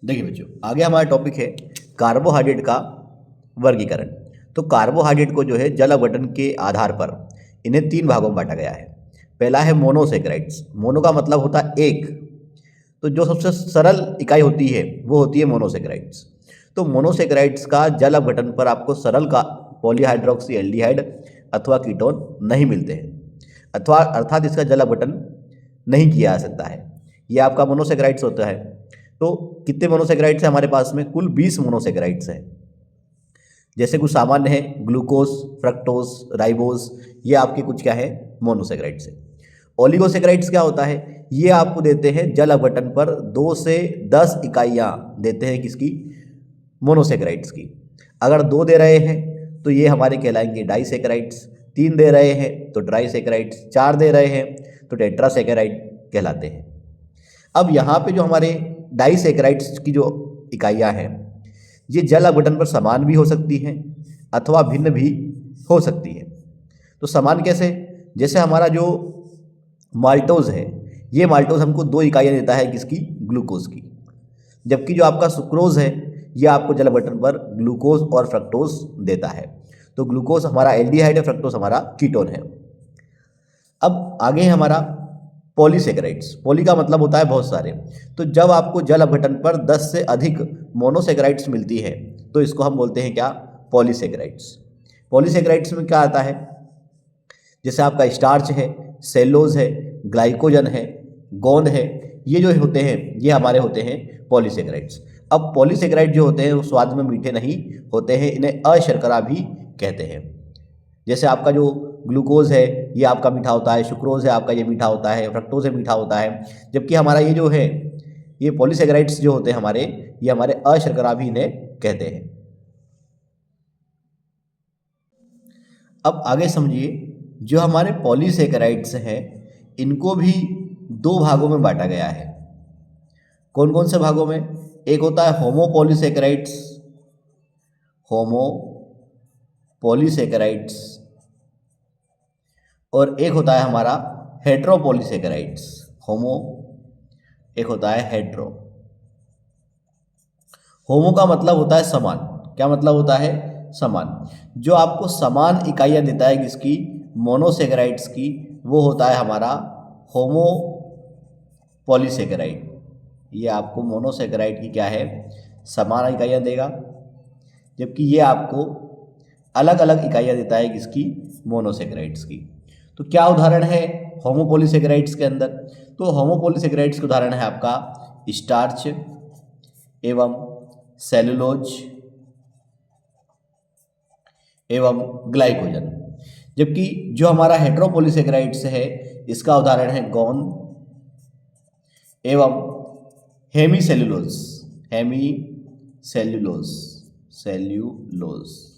देखिए बच्चों, आगे हमारा टॉपिक है कार्बोहाइड्रेट का वर्गीकरण। तो कार्बोहाइड्रेट को जो है जल अपघटन के आधार पर इन्हें 3 भागों में बांटा गया है। पहला है मोनोसेकेराइड्स। मोनो का मतलब होता है एक, तो जो सबसे सरल इकाई होती है वो होती है मोनोसेकेराइड्स। तो मोनोसेकेराइड्स का जल अपघटन पर आपको सरल का पॉलीहाइड्रोक्सी एल्डिहाइड अथवा कीटोन नहीं मिलते हैं, अथवा अर्थात इसका जल अपघटन नहीं किया जा सकता है। ये आपका मोनोसेकेराइड्स होता है। तो कितने मोनोसेकेराइड्स हैं हमारे पास में? कुल 20 मोनोसेकेराइड्स हैं। जैसे कुछ सामान्य है ग्लूकोज, फ्रक्टोज, राइबोज, ये आपके कुछ क्या है मोनोसेकेराइड्स है। ओलिगोसेकेराइड्स क्या होता है? ये आपको देते हैं जल अपघटन पर 2 से 10 इकाइयाँ देते हैं किसकी? मोनोसेकेराइड्स की। अगर 2 दे रहे हैं तो ये हमारे कहलाएंगे डाइसेकेराइड्स, 3 दे रहे हैं तो ट्राइसेकेराइड्स, 4 दे रहे हैं तो टेट्रासेकेराइड कहलाते हैं। अब यहाँ पे जो हमारे डाइसेकेराइड्स की जो इकाइयाँ हैं ये जल अपघटन पर समान भी हो सकती हैं अथवा भिन्न भी हो सकती है। तो समान कैसे? जैसे हमारा जो माल्टोज है, ये माल्टोज हमको 2 इकाइयाँ देता है किसकी? ग्लूकोज की। जबकि जो आपका सुक्रोज है ये आपको जल अपघटन पर ग्लूकोज और फ्रक्टोज देता है। तो ग्लूकोज हमारा एल्डिहाइड है, फ्रक्टोज हमारा कीटोन है। अब आगे है हमारा पॉलीसेकेराइड्स। पॉली का मतलब होता है बहुत सारे। तो जब आपको जल अपघटन पर 10 से अधिक मोनोसेकेराइड्स मिलती है तो इसको हम बोलते हैं क्या? पॉलीसेकेराइड्स। पॉलीसेकेराइड्स में क्या आता है? जैसे आपका स्टार्च है, सेलोज है, ग्लाइकोजन है, गोंद है, ये जो होते हैं ये हमारे होते हैं पॉलीसेकेराइड्स। अब पॉलीसेकेराइड जो होते हैं वो स्वाद में मीठे नहीं होते हैं, इन्हें अशर्करा भी कहते हैं। जैसे आपका जो ग्लूकोज है ये आपका मीठा होता है, सुक्रोज है आपका ये मीठा होता है, फ्रक्टोज है मीठा होता है। जबकि हमारा ये जो है ये पॉलीसेकेराइड्स जो होते हैं हमारे, ये हमारे अशर्करा भी इन्हें कहते हैं। अब आगे समझिए, जो हमारे पॉलीसेकेराइड्स हैं इनको भी 2 भागों में बांटा गया है। कौन कौन से भागों में? एक होता है होमोपॉलीसेकेराइड्स, होमोपॉलीसेकेराइड्स, और एक होता है हमारा हेट्रोपॉलीसेकेराइड्स। होमो, एक होता है हेट्रो। होमो का मतलब होता है समान। क्या मतलब होता है? समान। जो आपको समान इकाइयाँ देता है किसकी? मोनोसेकेराइड्स की, वो होता है हमारा होमो पॉलीसेकेराइड। ये आपको मोनोसेकेराइड की क्या है? समान इकाइयाँ देगा। जबकि ये आपको अलग अलग इकाइयाँ देता है किसकी? मोनोसेकेराइड्स की। तो क्या उदाहरण है होमोपॉलीसेकेराइड्स के अंदर? तो होमोपॉलीसेकेराइड्स के उदाहरण है आपका स्टार्च एवं सेलुलोज एवं ग्लाइकोजन। जबकि जो हमारा हेट्रोपॉलीसेकेराइड्स है इसका उदाहरण है गोंद एवं हेमीसेलुलोज, हेमीसेलुलोज, सेल्यूलोज।